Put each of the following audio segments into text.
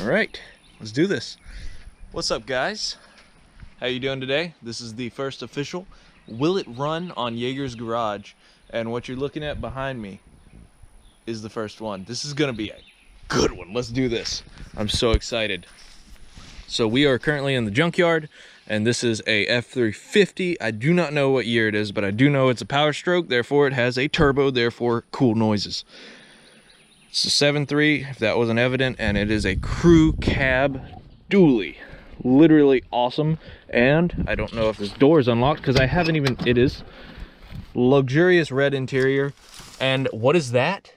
All right, let's do this. What's up, guys? How you doing today? This is the first official Will It Run on Jaegers Garage, and what you're looking at behind me is the first one. This is gonna be a good one. Let's do this. I'm so excited. So we are currently in the junkyard, and this is a F350. I do not know what year it is, but I do know it's a power stroke, therefore it has a turbo, therefore cool noises. It's a 7.3, if that wasn't evident, and it is a crew cab dually. Literally awesome. And I don't know if this door is unlocked because I haven't even, it is. Luxurious red interior. And what is that?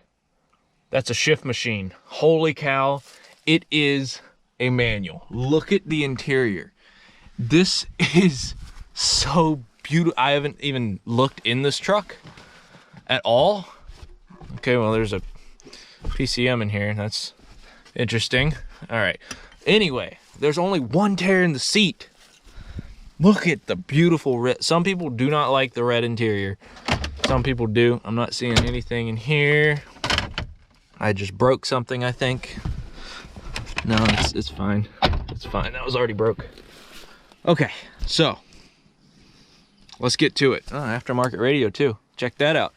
That's a shift machine. Holy cow. It is a manual. Look at the interior. This is so beautiful. I haven't even looked in this truck at all. Okay, well, there's a PCM in here. That's interesting. All right. Anyway, there's only one tear in the seat. Look at the beautiful red. Some people do not like the red interior. Some people do. I'm not seeing anything in here. I just broke something, I think. No, it's fine. It's fine. That was already broke. Okay, so let's get to it. Oh, aftermarket radio too. Check that out.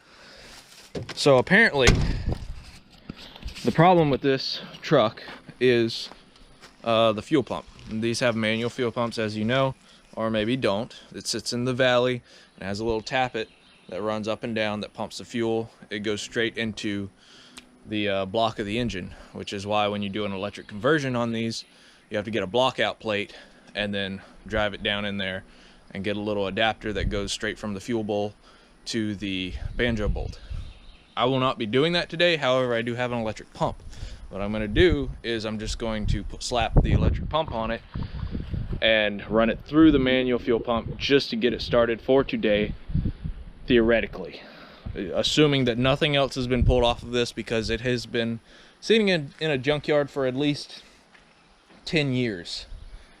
So apparently, the problem with this truck is the fuel pump. And these have manual fuel pumps, as you know, or maybe don't. It sits in the valley and has a little tappet that runs up and down that pumps the fuel. It goes straight into the block of the engine, which is why when you do an electric conversion on these, you have to get a block out plate and then drive it down in there and get a little adapter that goes straight from the fuel bowl to the banjo bolt. I will not be doing that today. However, I do have an electric pump. What I'm going to do is I'm just going to slap the electric pump on it and run it through the manual fuel pump just to get it started for today, theoretically. Assuming that nothing else has been pulled off of this, because it has been sitting in a junkyard for at least 10 years.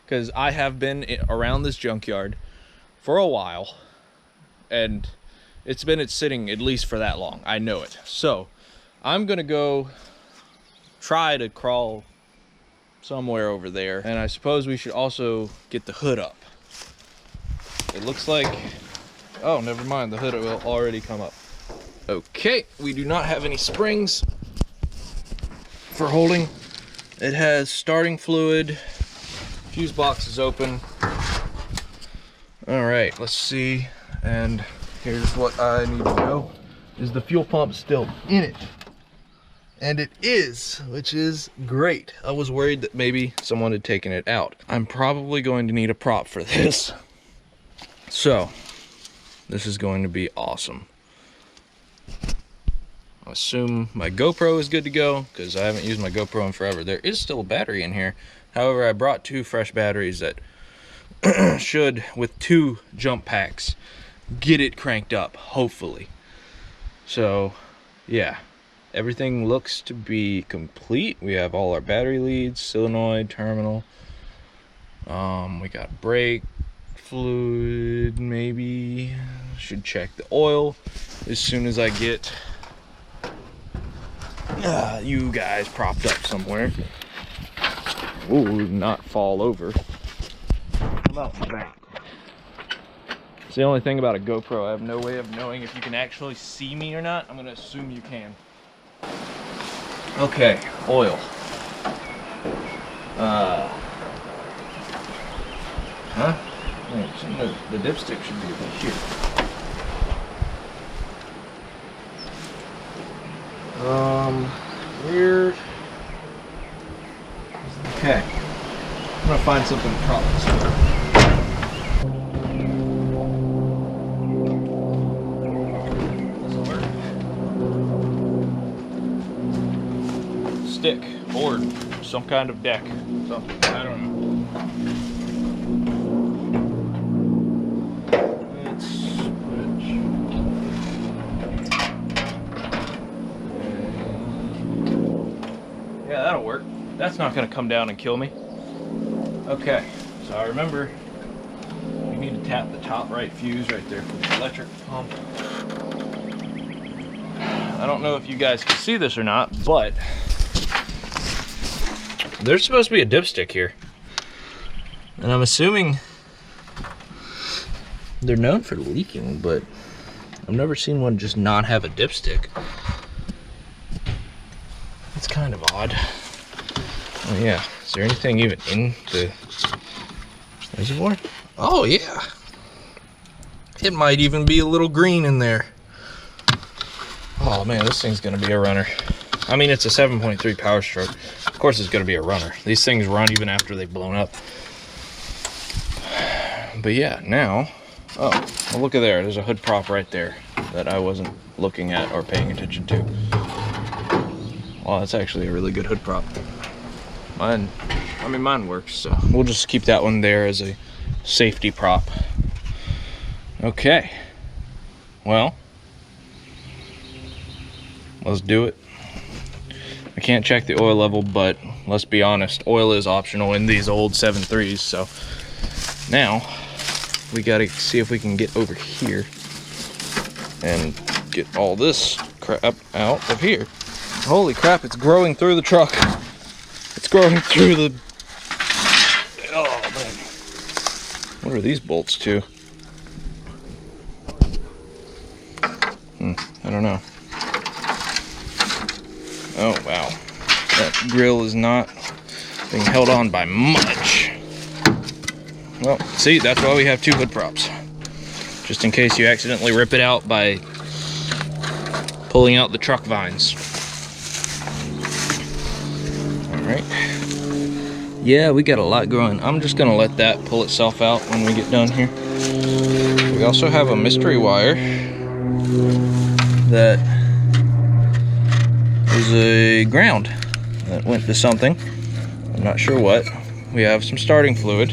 Because I have been around this junkyard for a while, and it's sitting at least for that long. I know it. So I'm gonna go try to crawl somewhere over there, and I suppose we should also get the hood up. It looks like, oh, never mind, the hood will already come up. Okay, we do not have any springs for holding. It has starting fluid. Fuse box is open. All right, let's see. And here's what I need to know. Is the fuel pump still in it? And it is, which is great. I was worried that maybe someone had taken it out. I'm probably going to need a prop for this. So, this is going to be awesome. I assume my GoPro is good to go, because I haven't used my GoPro in forever. There is still a battery in here. However, I brought 2 fresh batteries that should, with 2 jump packs, get it cranked up, hopefully. So, yeah. Everything looks to be complete. We have all our battery leads, solenoid, terminal. We got brake fluid, maybe. Should check the oil as soon as I get you guys propped up somewhere. Ooh, not fall over. How about the back? It's the only thing about a GoPro. I have no way of knowing if you can actually see me or not. I'm gonna assume you can. Okay, oil. The dipstick should be over here. Weird. Okay. I'm gonna find something to prop this with. Stick, board, some kind of deck, something, I don't know. Let's switch. Yeah, that'll work. That's not gonna come down and kill me. Okay, so I remember you need to tap the top right fuse right there for the electric pump. I don't know if you guys can see this or not, but there's supposed to be a dipstick here. And I'm assuming they're known for leaking, but I've never seen one just not have a dipstick. It's kind of odd. Oh yeah, is there anything even in the reservoir? Oh yeah. It might even be a little green in there. Oh man, this thing's gonna be a runner. I mean, it's a 7.3 power stroke. Of course it's gonna be a runner. These things run even after they've blown up. But yeah, now, oh, well, look at there. There's a hood prop right there that I wasn't looking at or paying attention to. Well, that's actually a really good hood prop. Mine works, so we'll just keep that one there as a safety prop. Okay, well, let's do it. I can't check the oil level, but let's be honest, oil is optional in these old 7.3s. So now we gotta see if we can get over here and get all this crap out of here. Holy crap, it's growing through the truck. It's growing through the, oh man. What are these bolts to? I don't know. Oh wow, that grill is not being held on by much. Well, see, that's why we have two hood props. Just in case you accidentally rip it out by pulling out the truck vines. Alright. Yeah, we got a lot growing. I'm just gonna let that pull itself out when we get done here. We also have a mystery wire that is a ground that went to something. I'm not sure what. We have some starting fluid,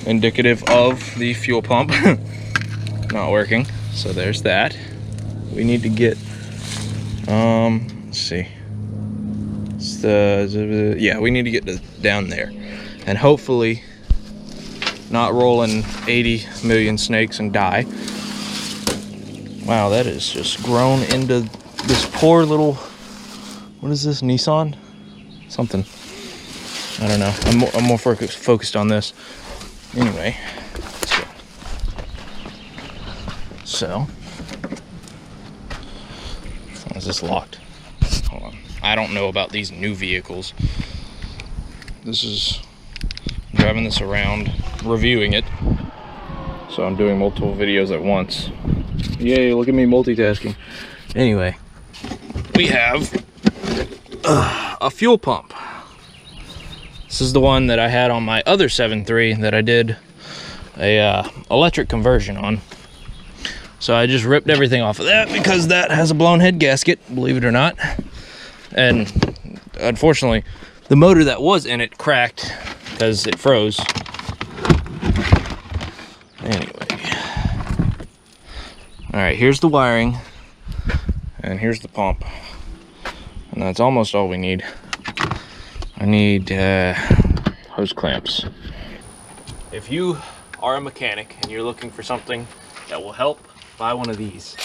indicative of the fuel pump not working. So there's that. We need to get, let's see. It's the, yeah, we need to get down there. And hopefully not roll in 80 million snakes and die. Wow, that is just grown into this poor little, what is this, Nissan? Something. I don't know. I'm more focused on this. Anyway, let's go. So, is this locked? Hold on. I don't know about these new vehicles. This is, I'm driving this around, reviewing it. So I'm doing multiple videos at once. Yay, look at me multitasking. Anyway, we have a fuel pump. This is the one that I had on my other 7.3 that I did a electric conversion on. So I just ripped everything off of that because that has a blown head gasket, believe it or not. And unfortunately, the motor that was in it cracked because it froze. Anyway. All right, here's the wiring and here's the pump. And that's almost all we need. I need hose clamps. If you are a mechanic and you're looking for something that will help, buy one of these.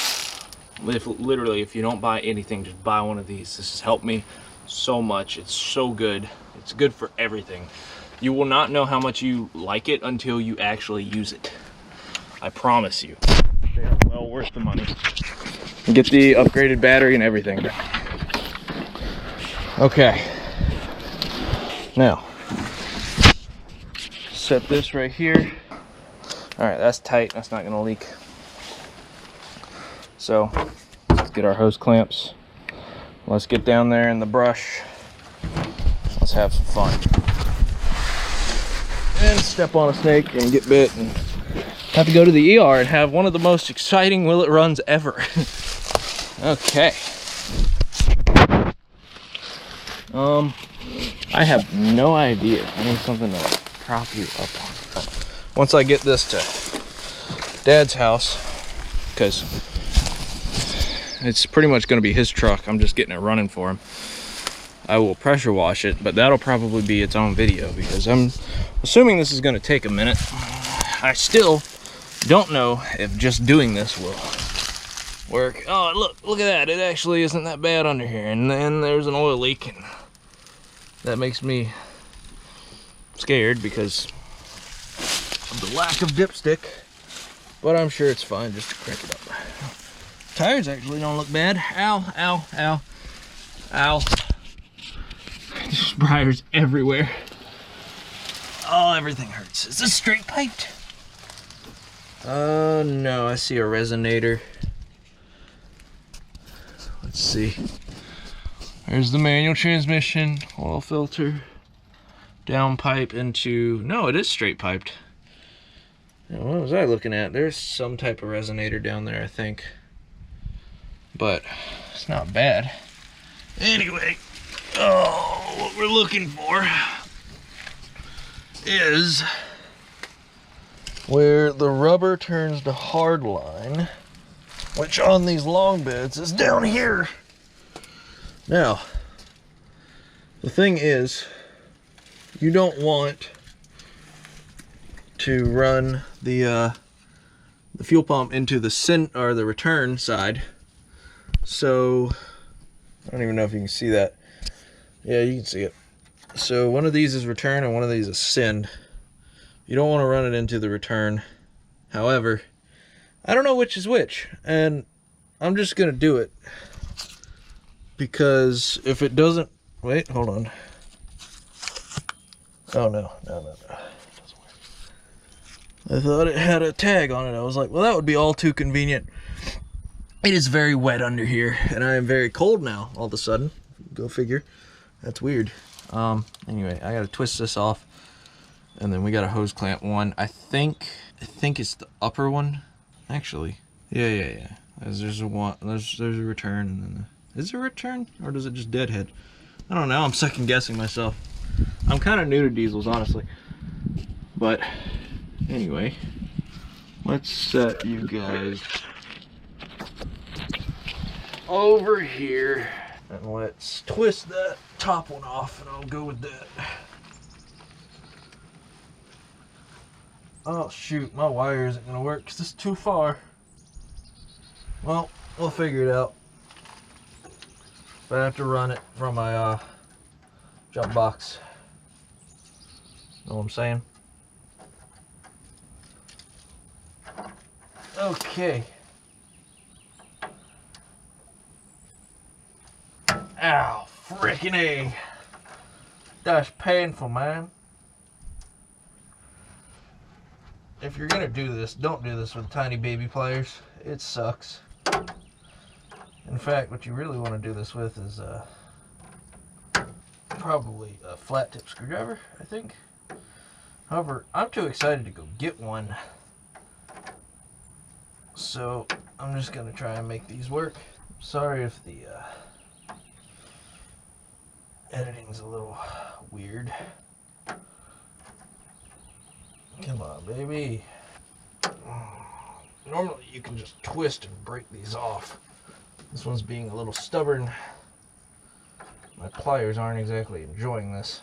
Literally, if you don't buy anything, just buy one of these. This has helped me so much. It's so good. It's good for everything. You will not know how much you like it until you actually use it. I promise you. They are well worth the money. Get the upgraded battery and everything. Okay. Now, set this right here. All right, that's tight. That's not gonna leak. So, let's get our hose clamps. Let's get down there in the brush. Let's have some fun. And step on a snake and get bit and have to go to the ER and have one of the most exciting will it runs ever. Okay. I have no idea. I need something to prop you up on. Once I get this to Dad's house, because it's pretty much going to be his truck, I'm just getting it running for him, I will pressure wash it, but that'll probably be its own video because I'm assuming this is going to take a minute. I still don't know if just doing this will work. Oh, look at that. It actually isn't that bad under here. And then there's an oil leak. And That makes me scared because of the lack of dipstick, but I'm sure it's fine just to crank it up. Tires actually don't look bad. Ow, ow, ow, ow. There's briars everywhere. Oh, everything hurts. Is this straight piped? No, I see a resonator. Let's see. There's the manual transmission, oil filter, down pipe into, no, it is straight piped. Now, what was I looking at? There's some type of resonator down there, I think. But it's not bad. Anyway, oh, what we're looking for is where the rubber turns to hard line, which on these long beds is down here. Now, the thing is, you don't want to run the fuel pump into the return side. So, I don't even know if you can see that. Yeah, you can see it. So one of these is return and one of these is send. You don't want to run it into the return. However, I don't know which is which, and I'm just gonna do it because if it doesn't, wait, hold on. Oh no. I thought it had a tag on it. I was like, well, that would be all too convenient. It is very wet under here, and I am very cold now, all of a sudden. Go figure. That's weird. Anyway, I gotta twist this off, and then we got a hose clamp one. I think it's the upper one, actually. Yeah. There's a one. There's a return, and then is there a return, or does it just deadhead? I don't know. I'm second guessing myself. I'm kind of new to diesels, honestly. But anyway, let's set you guys over here, and let's twist that top one off, and I'll go with that. Oh shoot, my wire isn't gonna work because it's too far. Well, we'll figure it out. But I have to run it from my jump box. Know what I'm saying? Okay. Ow, frickin' A. That's painful, man. If you're gonna do this, don't do this with tiny baby pliers. It sucks. In fact, what you really want to do this with is probably a flat tip screwdriver, I think. However, I'm too excited to go get one. So I'm just gonna try and make these work. Sorry if the editing's a little weird. Come on, baby. Normally you can just twist and break these off. This one's being a little stubborn. My pliers aren't exactly enjoying this.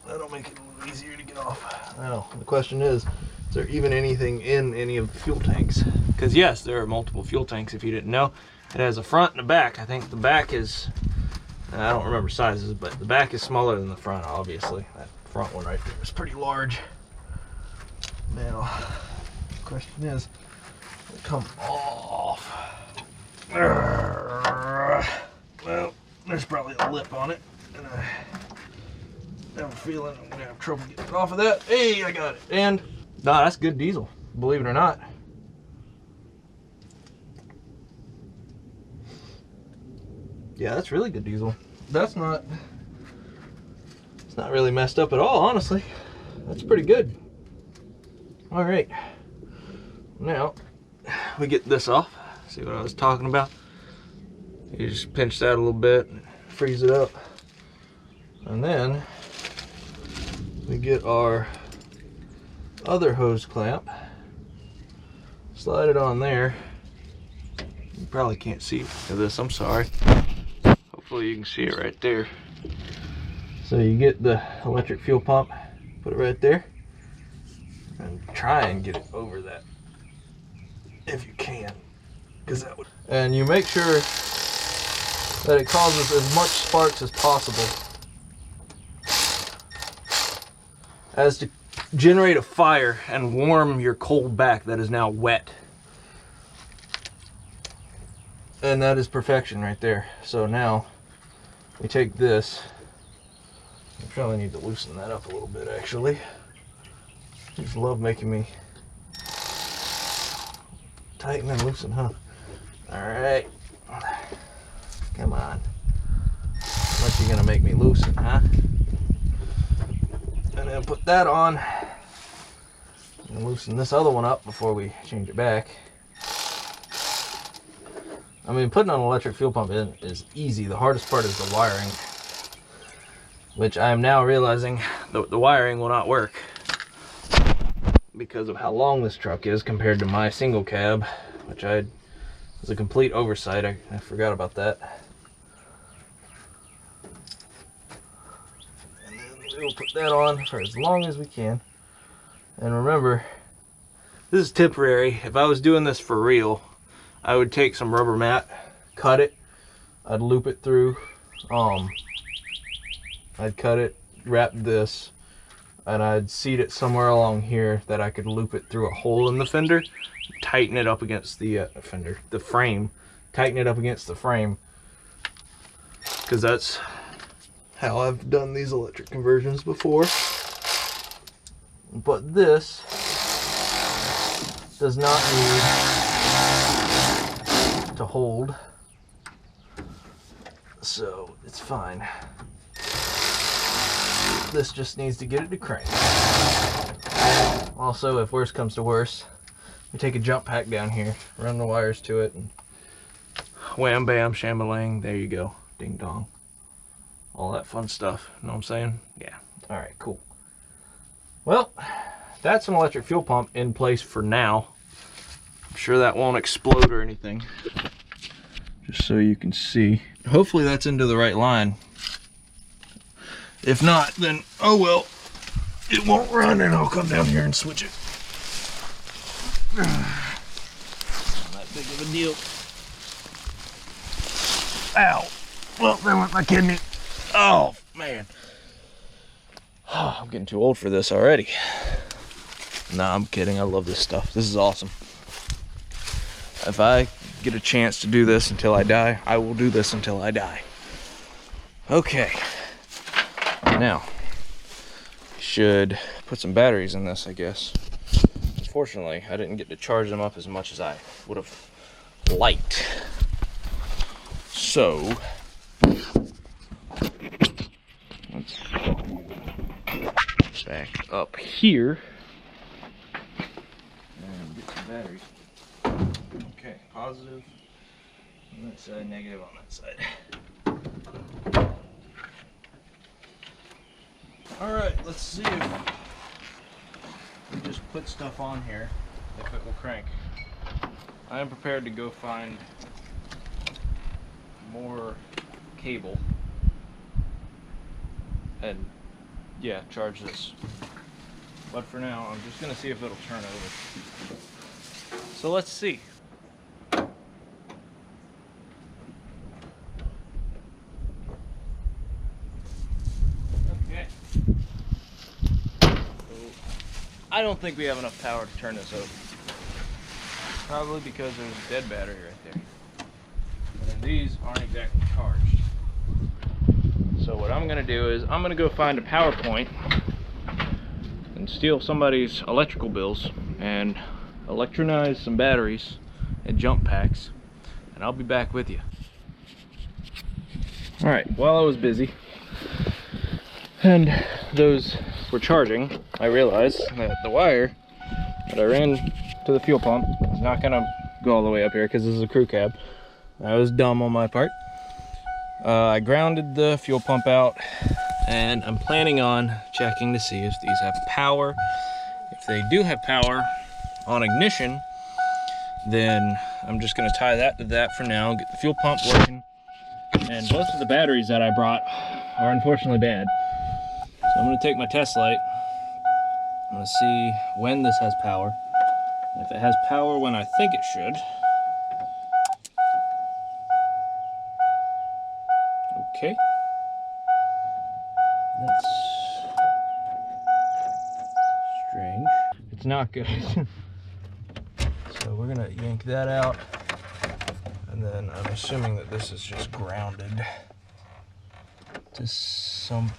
That'll make it a little easier to get off. Now, the question is there even anything in any of the fuel tanks? Because yes, there are multiple fuel tanks if you didn't know. It has a front and a back. I think the back is, I don't remember sizes, but the back is smaller than the front, obviously. That front one right there is pretty large. Now, the question is, will it come off? Well, there's probably a lip on it, and I have a feeling I'm gonna have trouble getting it off of that. Hey, I got it. And nah, that's good diesel, believe it or not. Yeah, that's really good diesel. It's not really messed up at all, honestly. That's pretty good. All right, now we get this off. See what I was talking about? You just pinch that a little bit, freeze it up, and then we get our other hose clamp, slide it on there. You probably can't see this, I'm sorry. Hopefully you can see it right there. So you get the electric fuel pump, put it right there, and try and get it over that if you can, because that would. And you make sure that it causes as much sparks as possible. has to generate a fire and warm your cold back that is now wet. And that is perfection right there. So now we take this. I probably need to loosen that up a little bit, actually. I just love making me tighten and loosen, huh? All right. Come on. How much you gonna make me loosen, huh? And then put that on and loosen this other one up before we change it back. I mean, putting an electric fuel pump in is easy. The hardest part is the wiring, which I am now realizing the wiring will not work because of how long this truck is compared to my single cab, which was a complete oversight. I forgot about that. And then we'll put that on for as long as we can. And remember, this is temporary. If I was doing this for real, I would take some rubber mat, cut it, I'd loop it through, I'd cut it, wrap this, and I'd seat it somewhere along here that I could loop it through a hole in the fender, tighten it up against the the frame, tighten it up against the frame, because that's how I've done these electric conversions before. But this does not need to hold, so it's fine. This just needs to get it to crank. Also, if worse comes to worse, we take a jump pack down here, run the wires to it, and wham bam shambling, there you go, ding dong, all that fun stuff. Know what I'm saying? Yeah. All right, cool. Well, that's an electric fuel pump in place for now. I'm sure that won't explode or anything. Just so you can see. Hopefully that's into the right line. If not, then oh well. It won't run and I'll come down here and switch it. Not that big of a deal. Ow. Well, there went my kidney. Oh, man. Oh, I'm getting too old for this already. Nah, I'm kidding. I love this stuff. This is awesome. If I get a chance to do this until I die, I will do this until I die. Okay. Now, should put some batteries in this, I guess. Unfortunately, I didn't get to charge them up as much as I would have liked. So, let's back up here and get some batteries. Okay, positive on that side, negative on that side. Alright, let's see if we just put stuff on here, if it will crank. I am prepared to go find more cable and, yeah, charge this. But for now, I'm just going to see if it'll turn over. So let's see. I don't think we have enough power to turn this over. Probably because there's a dead battery right there. And these aren't exactly charged. So what I'm gonna do is I'm gonna go find a power point and steal somebody's electrical bills and electronize some batteries and jump packs, and I'll be back with you. Alright, while I was busy and those were charging, I realized that the wire that I ran to the fuel pump is not gonna go all the way up here because this is a crew cab. That was dumb on my part. I grounded the fuel pump out, and I'm planning on checking to see if these have power. If they do have power on ignition, then I'm just gonna tie that to that for now, get the fuel pump working. And both of the batteries that I brought are unfortunately bad. So I'm gonna take my test light. I'm gonna see when this has power. If it has power when I think it should. Okay. It's not good. So we're gonna yank that out, and then I'm assuming that this is just grounded to something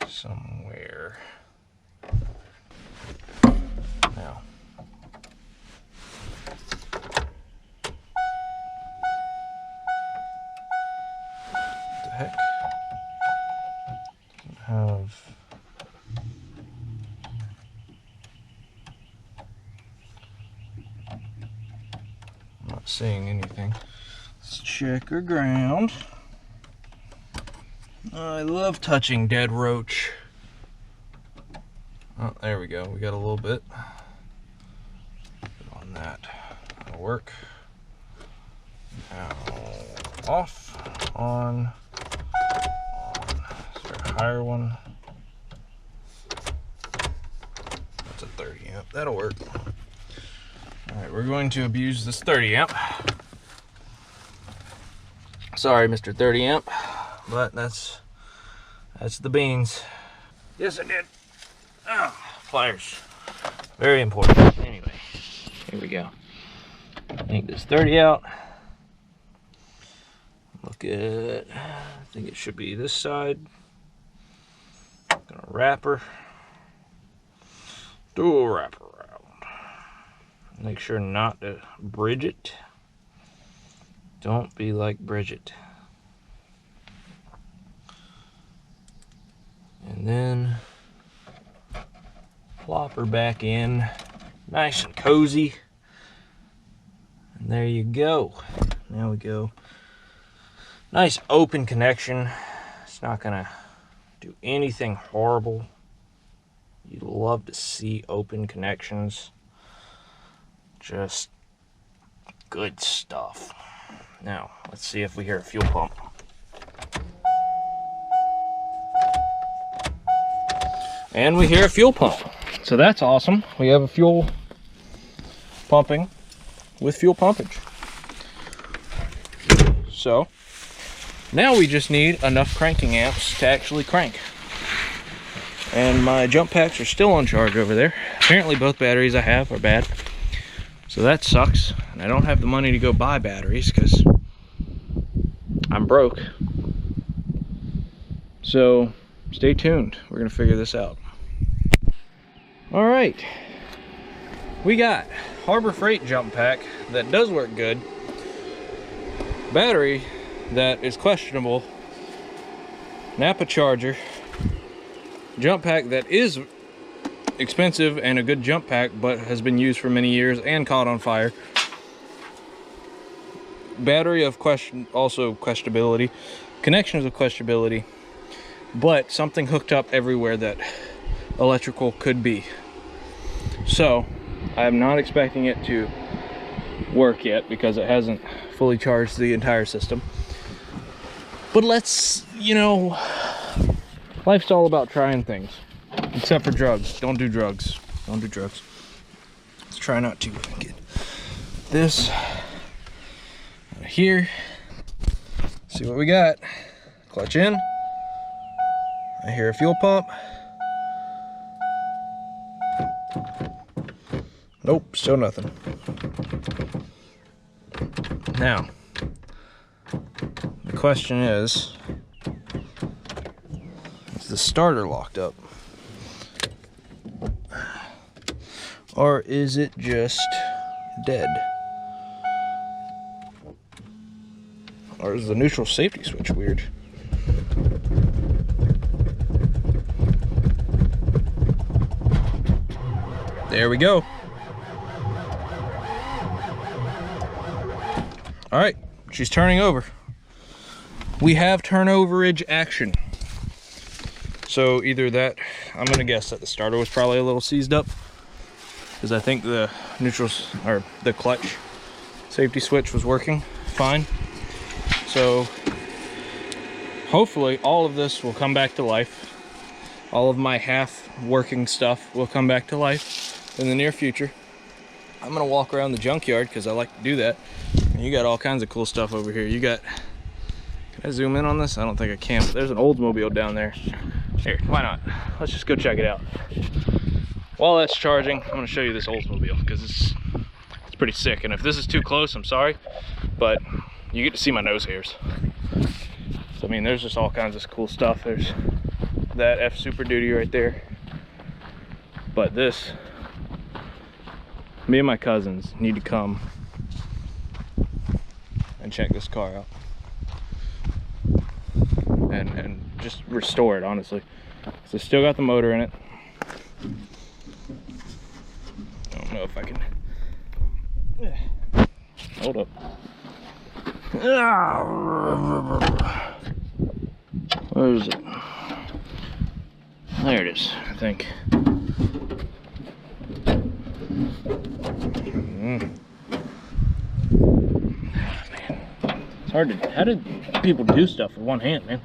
somewhere. Now, what the heck? Doesn't have. I'm not seeing anything. Let's check our ground. I love touching dead roach. Oh, there we go. We got a little bit. Put on that. That'll work. Now off, on. Is there a higher one? That's a 30 amp. That'll work. Alright, we're going to abuse this 30 amp. Sorry, Mr. 30 amp, but that's the beans. Yes, I did. Oh, pliers. Very important. Anyway, here we go. Yank this 30 out. Look at, I think it should be this side. Gonna wrap her. Do a wrap around. Make sure not to bridge it. Don't be like Bridget. And then plop her back in, nice and cozy. And there you go. Now we go. Nice open connection. It's not gonna do anything horrible. You'd love to see open connections. Just good stuff. Now, let's see if we hear a fuel pump. And we hear a fuel pump. So that's awesome. We have a fuel pumping with fuel pumpage. So now we just need enough cranking amps to actually crank. And my jump packs are still on charge over there. Apparently both batteries I have are bad. So that sucks. And I don't have the money to go buy batteries because I'm broke. So stay tuned. We're gonna figure this out. All right. We got Harbor Freight jump pack that does work good. Battery that is questionable. Napa charger. Jump pack that is expensive and a good jump pack, but has been used for many years and caught on fire. Battery of also questionability. Connections of questionability. But something hooked up everywhere that electrical could be. So I'm not expecting it to work yet because it hasn't fully charged the entire system. But let's, you know, life's all about trying things. Except for drugs. Don't do drugs. Don't do drugs. Let's try not to get this out of here. See what we got. Clutch in. I hear a fuel pump. Nope, still nothing. Now, the question is the starter locked up? Or is it just dead? Or is the neutral safety switch weird? There we go. All right, she's turning over. We have turnoverage action. So either that, I'm gonna guess that the starter was probably a little seized up, because I think the neutrals, or the clutch safety switch was working fine. So hopefully all of this will come back to life. All of my half working stuff will come back to life in the near future. I'm gonna walk around the junkyard because I like to do that. And you got all kinds of cool stuff over here. You got, can I zoom in on this? I don't think I can, but there's an Oldsmobile down there. Here, why not? Let's just go check it out. While that's charging, I'm gonna show you this Oldsmobile because it's pretty sick. And if this is too close, I'm sorry, but you get to see my nose hairs. So I mean, there's just all kinds of cool stuff. There's that F Super Duty right there. But this, me and my cousins need to come and check this car out and just restore it, honestly. So it's still got the motor in it. I don't know if I can. Hold up. Where is it? There it is, I think. Man, it's hard to. How did people do stuff with one hand, man?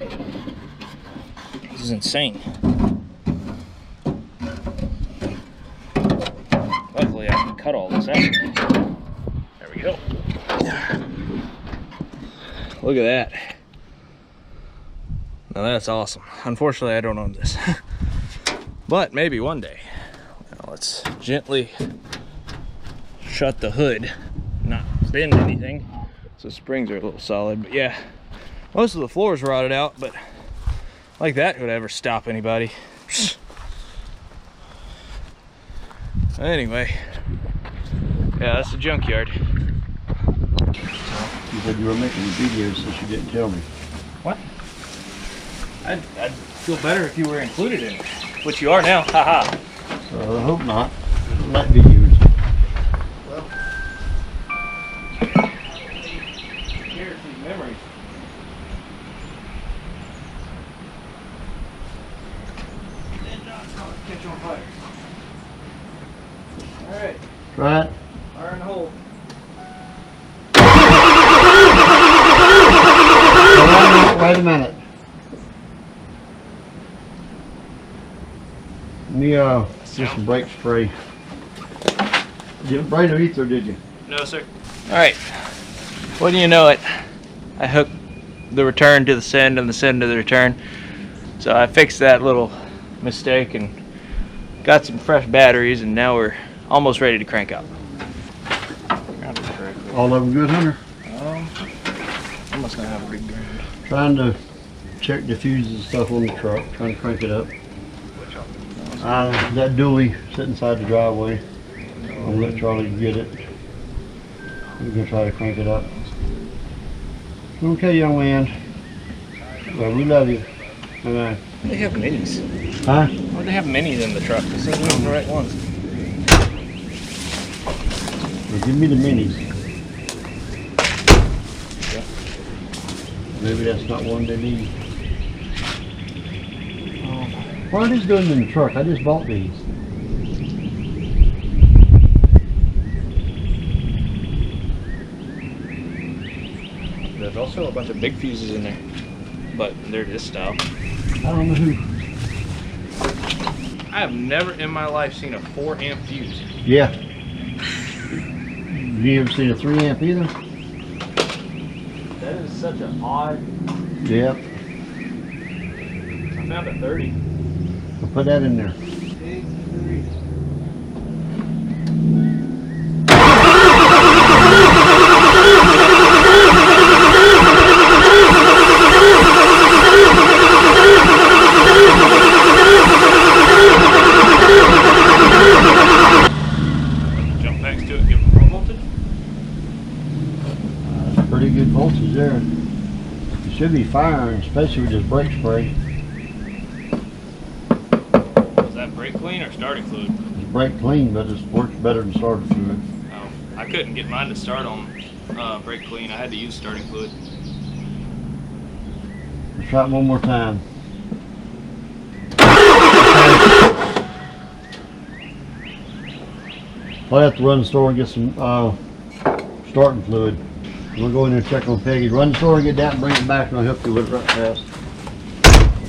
This is insane. Luckily, I can cut all this out. There we go. Look at that. Now that's awesome. Unfortunately, I don't own this. But maybe one day. Now let's gently shut the hood, not bend anything. So springs are a little solid, but yeah. Most of the floor's rotted out, but like that would ever stop anybody. Anyway, yeah, that's the junkyard. You said you were making videos since you didn't tell me. What? I'd feel better if you were included in it, which you are now. Haha. I hope not. I don't like videos. Well, here's some memories. Catch on fire. All right. Try it. Fire and hold. Wait a minute. Let me just some brake spray. You didn't spray no ether, did you? No, sir. All right. Wouldn't you know it? I hooked the return to the send and the send to the return. So I fixed that little mistake and got some fresh batteries, and now we're almost ready to crank up. All of them good, Hunter? I must not have a big ground. Trying to check the fuses and stuff on the truck, trying to crank it up. That dually sitting inside the driveway. I'll let Charlie get it. We're going to try to crank it up. Okay, young man. Well, we love you. Bye-bye. They have minis. Huh? Why do they have minis in the truck? This isn't even the right ones. Well, give me the minis. Maybe that's not one they need. Why are these going in the truck? I just bought these. There's also a bunch of big fuses in there, but they're this style. I don't know who. I have never in my life seen a 4 amp fuse. Yeah. You ever seen a 3 amp either? That is such an odd. Yep. I found a 30. I'll put that in there. Jump next to it, give it low voltage. Pretty good voltage there. It should be firing, especially with this brake spray. Is that brake clean or starting fluid? It's brake clean, but it works better than starter fluid. Oh, I couldn't get mine to start on brake clean. I had to use starting fluid. Let's try it one more time. I'll have to run the store and get some starting fluid. We'll go in there and check on Peggy. Run the store and get that and bring it back, and I'll help you with it right fast.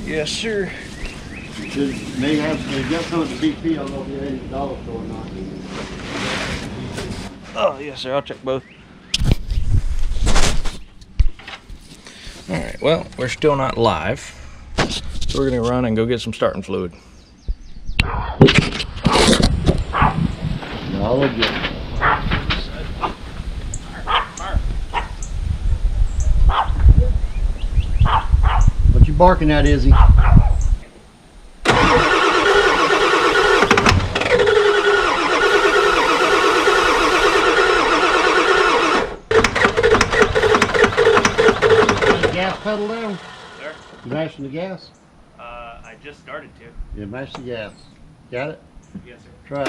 Yes, sir. May have they've got some at the BP. I don't know if you had any dollar store or not. Oh, yes, sir. I'll check both. All right. Well, we're still not live, so So we're gonna run and go get some starting fluid. All good. What you barking at, Izzy? Gas pedal down? Sir? You mashing the gas? I just started to. Yeah, mash the gas. Got it? Yes, sir. Try it.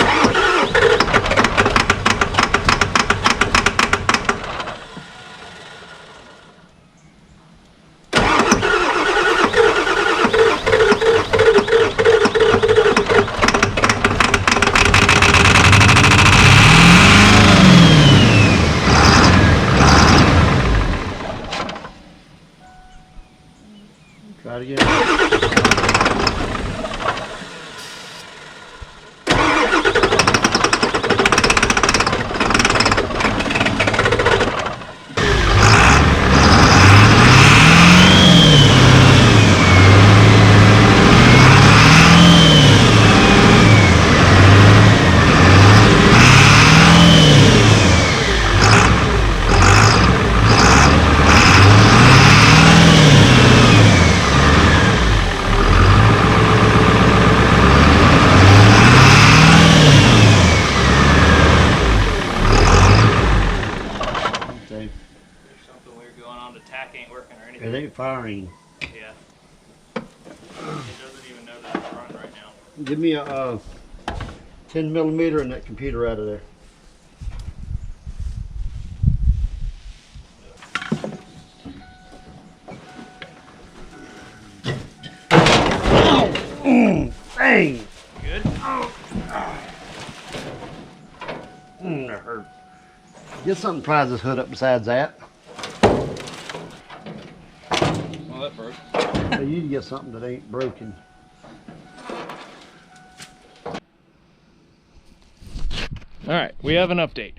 Try it again. Ain't working or anything. It ain't firing. Yeah. It doesn't even know that it's running right now. Give me a 10 millimeter and that computer out of there. Dang! Good? That hurt. Get something to prise this hood up besides that. Well, that broke. So you need to get something that ain't broken. All right, we have an update.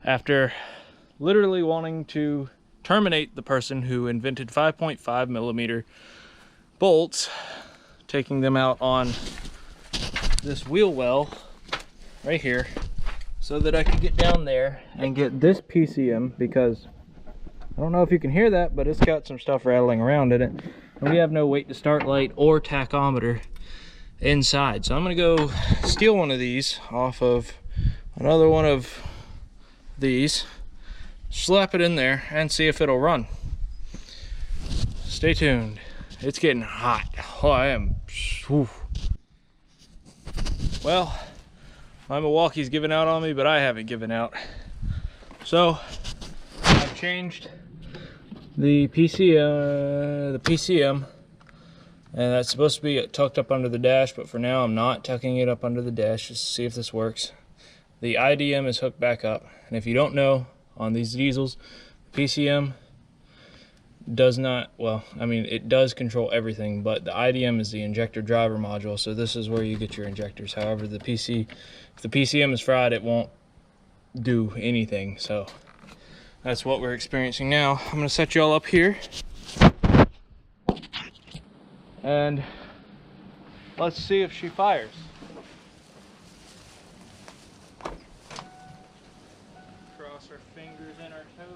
After literally wanting to terminate the person who invented 5.5 millimeter bolts, taking them out on this wheel well right here so that I could get down there and get this PCM, because I don't know if you can hear that, but it's got some stuff rattling around in it. And we have no wait to start light or tachometer inside. So I'm gonna go steal one of these off of another one of these, slap it in there and see if it'll run. Stay tuned. It's getting hot. Oh, I am. Whew. Well, my Milwaukee's giving out on me, but I haven't given out. So I've changed the PCM, and that's supposed to be tucked up under the dash, but for now I'm not tucking it up under the dash just to see if this works. The IDM is hooked back up, and if you don't know, on these diesels, PCM does not, well, I mean, it does control everything, but the IDM is the injector driver module, so this is where you get your injectors. However, if the PCM is fried, it won't do anything, so that's what we're experiencing now. I'm gonna set you all up here, and let's see if she fires. Cross our fingers and our toes.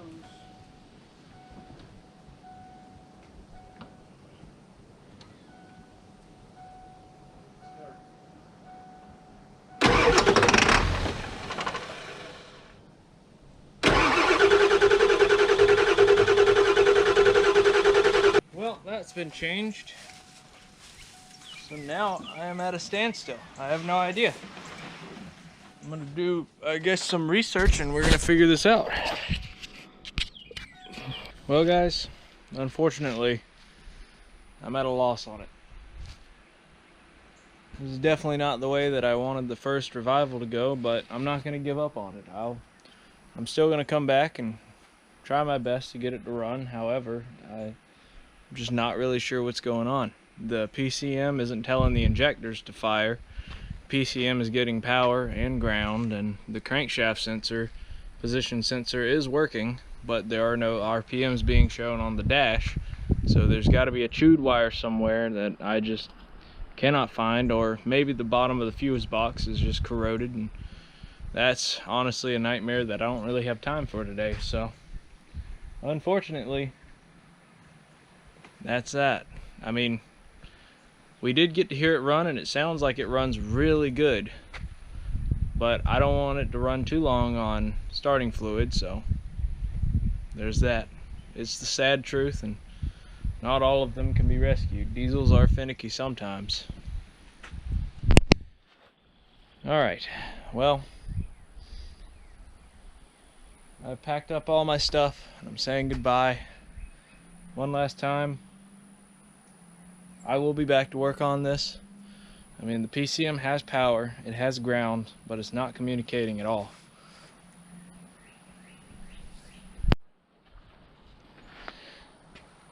Well, that's been changed. So now I am at a standstill. I have no idea. I'm gonna do, I guess, some research and we're gonna figure this out. Well, guys, unfortunately, I'm at a loss on it. This is definitely not the way that I wanted the first revival to go, but I'm not gonna give up on it. I'm still gonna come back and try my best to get it to run. However, I'm just not really sure what's going on. The PCM isn't telling the injectors to fire. PCM is getting power and ground, and the crankshaft sensor, position sensor, is working, but there are no RPMs being shown on the dash So there's got to be a chewed wire somewhere that I just cannot find, or maybe the bottom of the fuse box is just corroded, and that's honestly a nightmare that I don't really have time for today. So unfortunately, that's that. I mean, we did get to hear it run, and it sounds like it runs really good, but I don't want it to run too long on starting fluid, so there's that. It's the sad truth, and not all of them can be rescued. Diesels are finicky sometimes. Alright, well, I've packed up all my stuff, and I'm saying goodbye. One last time, I will be back to work on this. I mean, the PCM has power, it has ground, but it's not communicating at all.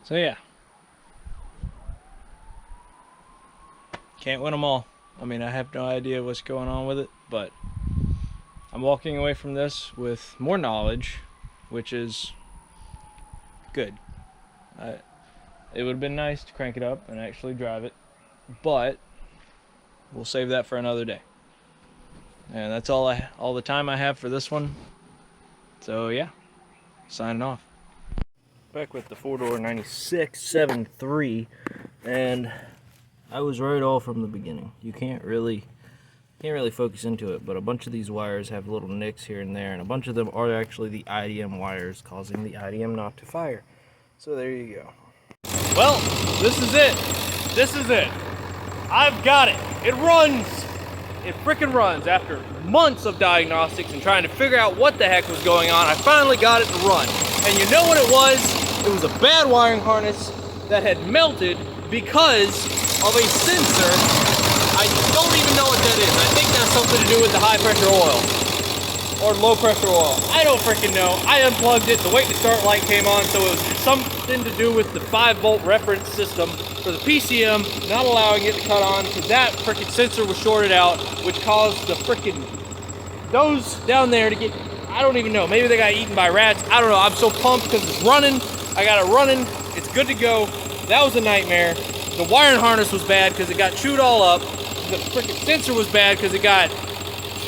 So yeah, can't win them all. I mean, I have no idea what's going on with it, but I'm walking away from this with more knowledge, which is good. It would have been nice to crank it up and actually drive it, but we'll save that for another day. And that's all the time I have for this one. So yeah, signing off. Back with the 4-door 96 7.3, and I was right all from the beginning. You can't really focus into it, but a bunch of these wires have little nicks here and there, and a bunch of them are actually the IDM wires causing the IDM not to fire. So there you go. Well, this is it. This is it. I've got it. It runs. It frickin' runs. After months of diagnostics and trying to figure out what the heck was going on, I finally got it to run. And you know what it was? It was a bad wiring harness that had melted because of a sensor. I don't even know what that is. I think that's something to do with the high pressure oil or low pressure oil. I don't freaking know. I unplugged it. The wait to start light came on, so it was something to do with the 5-volt reference system for the PCM not allowing it to cut on, because that freaking sensor was shorted out, which caused the freaking those down there to get, I don't even know, maybe they got eaten by rats. I don't know. I'm so pumped because it's running. I got it running. It's good to go. That was a nightmare. The wiring harness was bad because it got chewed all up. The freaking sensor was bad because it got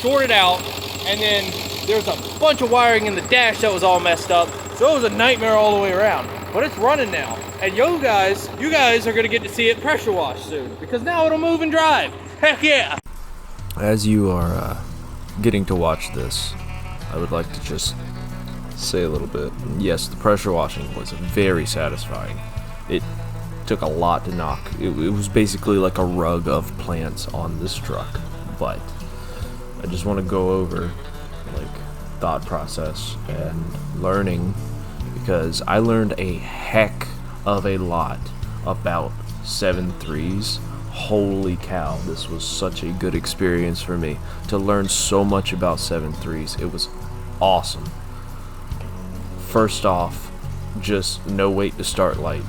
shorted out. And then there's a bunch of wiring in the dash that was all messed up. So it was a nightmare all the way around. But it's running now. And you guys are going to get to see it pressure wash soon, because now it'll move and drive. Heck yeah! As you are getting to watch this, I would like to just say a little bit. Yes, the pressure washing was very satisfying. It took a lot to knock. It was basically like a rug of plants on this truck. But I just want to go over like thought process and learning, because I learned a heck of a lot about 7.3s. Holy cow, this was such a good experience for me to learn so much about 7.3s. It was awesome. First off, just no wait to start light.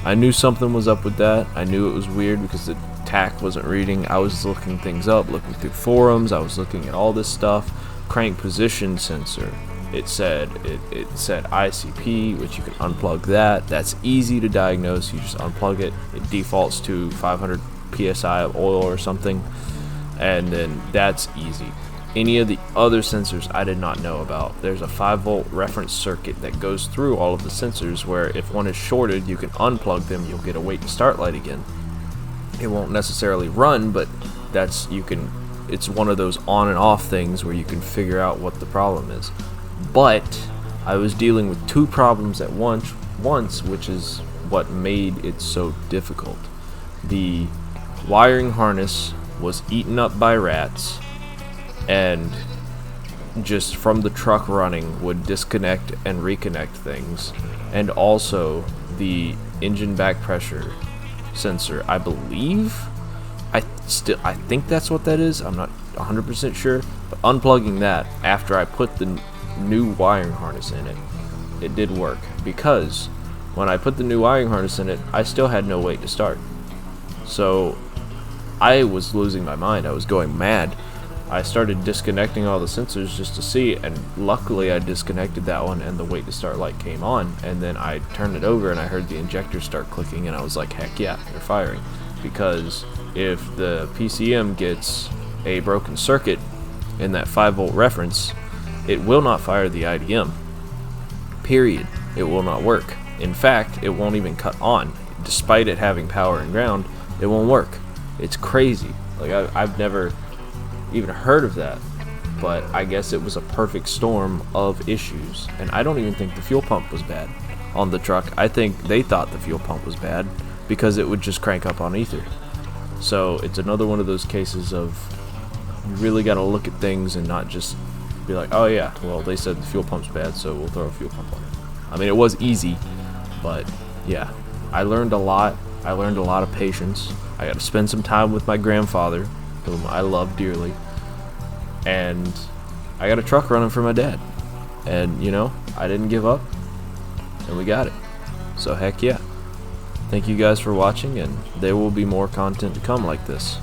I knew something was up with that. I knew it was weird because the tach wasn't reading. I was looking things up, looking through forums. I was looking at all this stuff. Crank position sensor. It said ICP, which you can unplug that. That's easy to diagnose. You just unplug it. It defaults to 500 psi of oil or something, and then that's easy. Any of the other sensors I did not know about. There's a 5-volt reference circuit that goes through all of the sensors, where if one is shorted, you can unplug them. You'll get a wait and start light again. It won't necessarily run, but it's one of those on and off things where you can figure out what the problem is. But I was dealing with two problems at once, which is what made it so difficult. The wiring harness was eaten up by rats, and just from the truck running would disconnect and reconnect things. And also the engine back pressure sensor, I believe. I think that's what that is. I'm not 100% sure, but unplugging that after I put the new wiring harness in it, it did work, because when I put the new wiring harness in it, I still had no wait to start. So I was losing my mind. I was going mad. I started disconnecting all the sensors just to see, and luckily I disconnected that one and the wait to start light came on, and then I turned it over and I heard the injectors start clicking, and I was like, heck yeah, they're firing. Because if the PCM gets a broken circuit in that 5-volt reference, it will not fire the IDM. Period. It will not work. In fact, it won't even cut on. Despite it having power and ground, it won't work. It's crazy. Like, I've never even heard of that, but I guess it was a perfect storm of issues. And I don't even think the fuel pump was bad on the truck. I think they thought the fuel pump was bad because it would just crank up on ether. So it's another one of those cases of you really got to look at things and not just be like, oh yeah, well they said the fuel pump's bad, so we'll throw a fuel pump on it. I mean, it was easy, but yeah, I learned a lot. I learned a lot of patience. I got to spend some time with my grandfather, whom I love dearly, and I got a truck running for my dad, and you know, I didn't give up, and we got it. So heck yeah. Thank you guys for watching, and there will be more content to come like this.